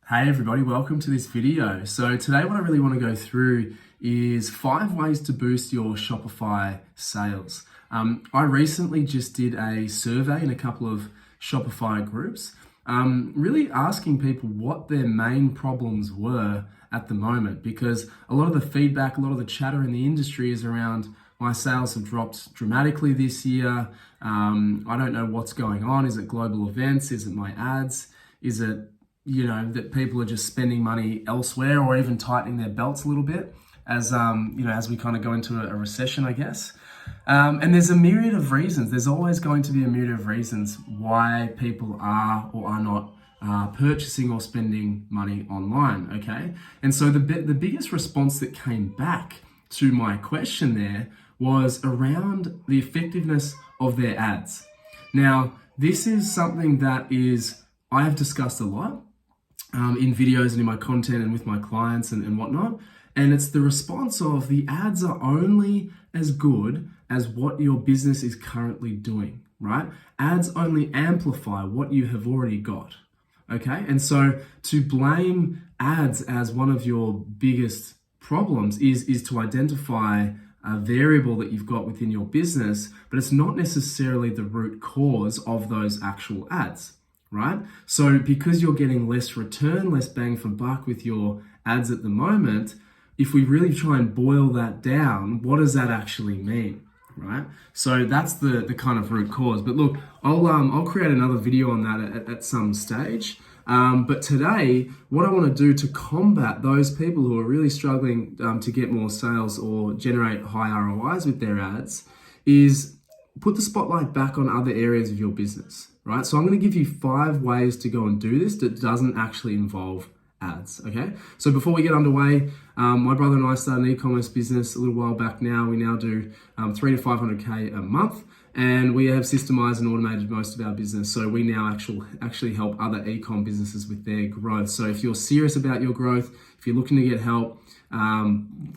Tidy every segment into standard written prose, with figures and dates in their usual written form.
Hey everybody, welcome to this video. So today what I really want to go through is 5 ways to boost your Shopify sales. I recently just did a survey in a couple of Shopify groups, really asking people what their main problems were at the moment, because a lot of the feedback, a lot of the chatter in the industry is around my sales have dropped dramatically this year. I don't know what's going on. Is it global events? Is it my ads? Is it that people are just spending money elsewhere or even tightening their belts a little bit as we kind of go into a recession, I guess. And there's a myriad of reasons. There's always going to be a myriad of reasons why people are or are not purchasing or spending money online, okay? And so the biggest response that came back to my question there was around the effectiveness of their ads. Now, this is something that I have discussed a lot in videos and in my content and with my clients and whatnot. And it's the response of the ads are only as good as what your business is currently doing, right? Ads only amplify what you have already got, okay? And so to blame ads as one of your biggest problems is to identify a variable that you've got within your business, but it's not necessarily the root cause of those actual ads. Right? So because you're getting less return, less bang for buck with your ads at the moment, if we really try and boil that down, what does that actually mean? Right? So that's the kind of root cause. But look, I'll create another video on that at some stage. But today, what I want to do to combat those people who are really struggling to get more sales or generate high ROIs with their ads is put the spotlight back on other areas of your business, right? So I'm going to give you 5 ways to go and do this that doesn't actually involve ads, okay? So before we get underway, my brother and I started an e-commerce business a little while back now. We now do 300 to 500K a month, and we have systemized and automated most of our business. So we now actually help other e-com businesses with their growth. So if you're serious about your growth, if you're looking to get help,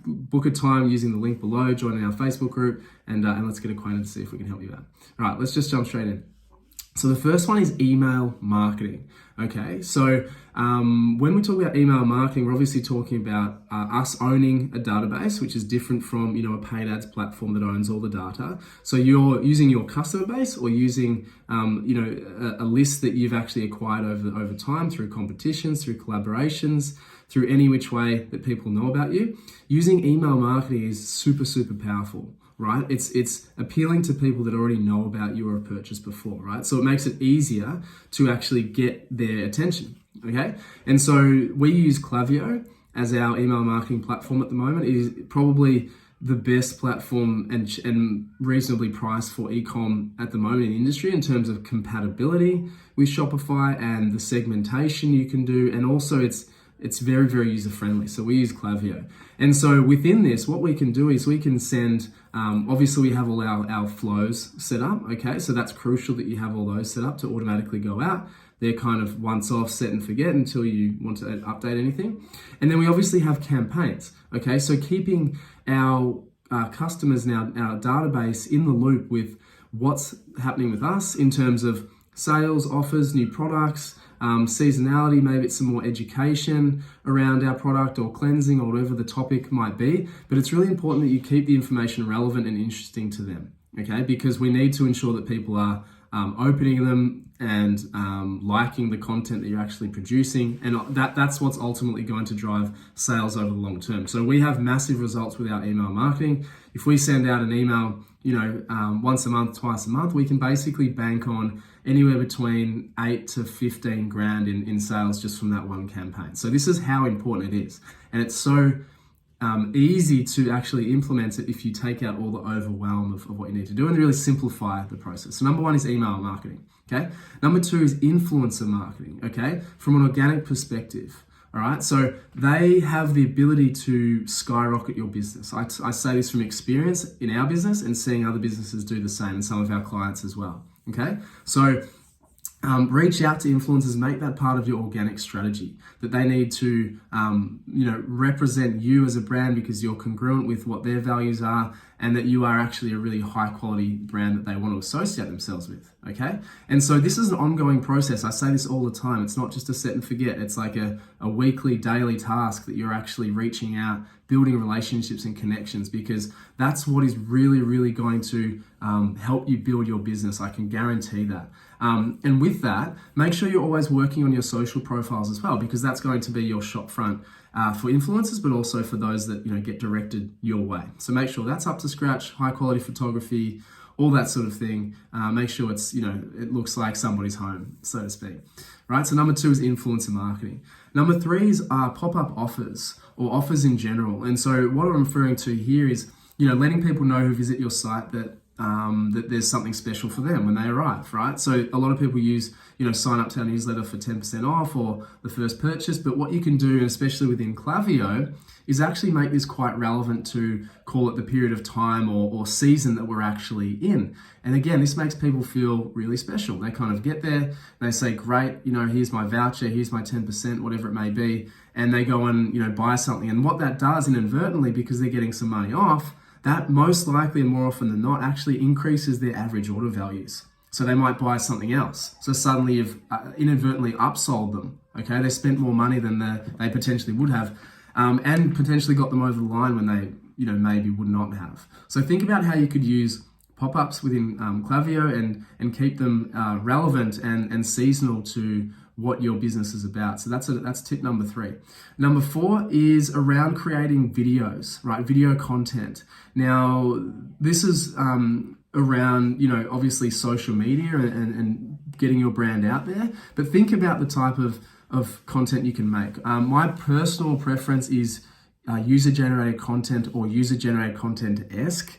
book a time using the link below, join our Facebook group, and let's get acquainted to see if we can help you out. All right, let's just jump straight in. So the first one is email marketing. Okay, so when we talk about email marketing, we're obviously talking about us owning a database, which is different from a paid ads platform that owns all the data. So you're using your customer base or using a list that you've actually acquired over time through competitions, through collaborations, through any which way that people know about you. Using email marketing is super, super powerful. Right? It's appealing to people that already know about you or a purchase before, right? So it makes it easier to actually get their attention, okay? And so we use Klaviyo as our email marketing platform at the moment. It is probably the best platform and reasonably priced for e-com at the moment in the industry in terms of compatibility with Shopify and the segmentation you can do, and also it's very, very user-friendly. So we use Klaviyo. And so within this, what we can do is we can send, obviously we have all our flows set up, okay? So that's crucial that you have all those set up to automatically go out. They're kind of once off, set and forget until you want to update anything. And then we obviously have campaigns, okay? So keeping our customers now, our database in the loop with what's happening with us in terms of sales, offers, new products, seasonality, maybe it's some more education around our product or cleansing or whatever the topic might be. But it's really important that you keep the information relevant and interesting to them, okay? Because we need to ensure that people are opening them and liking the content that you're actually producing. And that's what's ultimately going to drive sales over the long term. So we have massive results with our email marketing. If we send out an email, once a month, twice a month, we can basically bank on anywhere between 8 to 15 grand in sales just from that one campaign. So this is how important it is. And it's so easy to actually implement it if you take out all the overwhelm of what you need to do and really simplify the process. So number 1 is email marketing, okay? Number 2 is influencer marketing, okay? From an organic perspective. All right, so they have the ability to skyrocket your business. I say this from experience in our business and seeing other businesses do the same and some of our clients as well, okay? So reach out to influencers, make that part of your organic strategy, that they need to represent you as a brand because you're congruent with what their values are and that you are actually a really high quality brand that they want to associate themselves with, okay? And so this is an ongoing process. I say this all the time. It's not just a set and forget. It's like a weekly, daily task that you're actually reaching out, building relationships and connections, because that's what is really, really going to help you build your business. I can guarantee that. And with that, make sure you're always working on your social profiles as well, because that's going to be your shop front for influencers, but also for those that get directed your way. So make sure that's up to scratch, high quality photography, all that sort of thing. Make sure it's it looks like somebody's home, so to speak. Right. So number 2 is influencer marketing. Number 3 is pop-up offers or offers in general. And so what I'm referring to here is letting people know who visit your site that there's something special for them when they arrive, right? So a lot of people use, sign up to our newsletter for 10% off or the first purchase. But what you can do, especially within Klaviyo, is actually make this quite relevant to call it the period of time or season that we're actually in. And again, this makes people feel really special. They kind of get there, they say, great, here's my voucher, here's my 10%, whatever it may be. And they go and, buy something. And what that does inadvertently, because they're getting some money off, that most likely and more often than not actually increases their average order values. So they might buy something else. So suddenly you've inadvertently upsold them. Okay, they spent more money than they potentially would have, and potentially got them over the line when they maybe would not have. So think about how you could use pop-ups within Klaviyo and keep them relevant and seasonal to what your business is about. So that's tip number 3. Number 4 is around creating videos, right? Video content. Now, this is around, obviously social media and getting your brand out there, but think about the type of content you can make. My personal preference is user-generated content or user-generated content-esque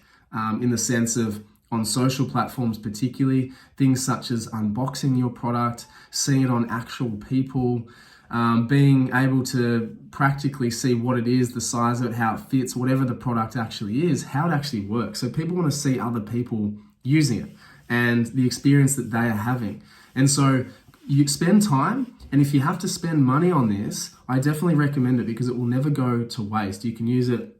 in the sense of on social platforms, particularly things such as unboxing your product, seeing it on actual people, being able to practically see what it is, the size of it, how it fits, whatever the product actually is, how it actually works. So people want to see other people using it and the experience that they are having. And so you spend time, and if you have to spend money on this, I definitely recommend it because it will never go to waste. You can use it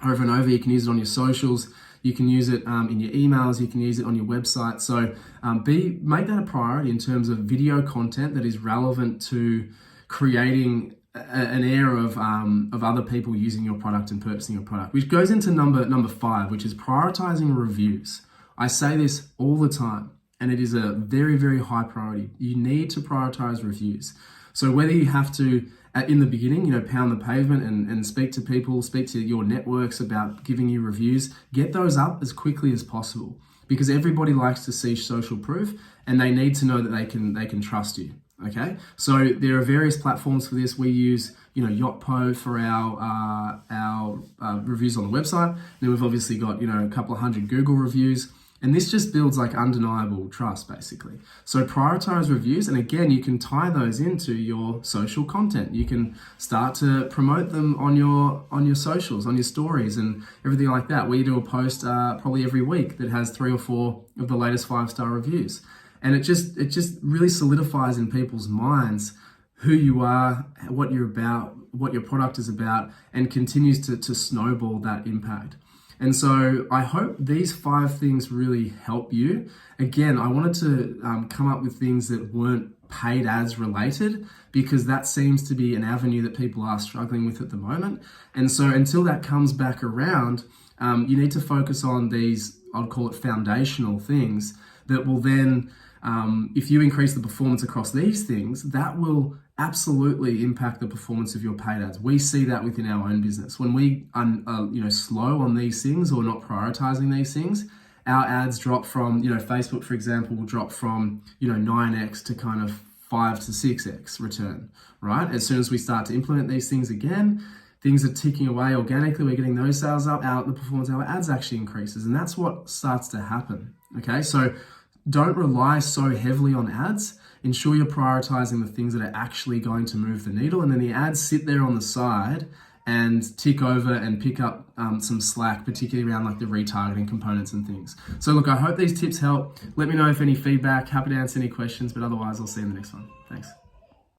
over and over. You can use it on your socials. You can use it in your emails. You can use it on your website. So make that a priority in terms of video content that is relevant to creating an air of other people using your product and purchasing your product, which goes into number 5, which is prioritizing reviews. I say this all the time, and it is a very, very high priority. You need to prioritize reviews. So whether you have to, in the beginning, pound the pavement and speak to people, speak to your networks about giving you reviews, get those up as quickly as possible, because everybody likes to see social proof and they need to know that they can trust you. Okay, so there are various platforms for this. We use, Yotpo for our reviews on the website. Then we've obviously got, a couple of hundred Google reviews. And this just builds like undeniable trust, basically. So prioritize reviews. And again, you can tie those into your social content. You can start to promote them on your socials, on your stories and everything like that. We do a post probably every week that has 3 or 4 of the latest 5-star reviews. And it just really solidifies in people's minds who you are, what you're about, what your product is about, and continues to snowball that impact. And so I hope these 5 things really help you. Again, I wanted to come up with things that weren't paid ads related, because that seems to be an avenue that people are struggling with at the moment. And so until that comes back around, you need to focus on these, I'd call it foundational things that will then, if you increase the performance across these things, that will absolutely impact the performance of your paid ads. We see that within our own business. When we are slow on these things or not prioritizing these things, our ads drop from, Facebook, for example, will drop from, 9x to kind of 5 to 6x return, right? As soon as we start to implement these things again, things are ticking away organically, we're getting those sales up, the performance of our ads actually increases. And that's what starts to happen, okay? So don't rely so heavily on ads. Ensure you're prioritizing the things that are actually going to move the needle, and then the ads sit there on the side and tick over and pick up some slack, particularly around like the retargeting components and things. So look, I hope these tips help. Let me know if any feedback, happy to answer any questions, but otherwise I'll see you in the next one. Thanks.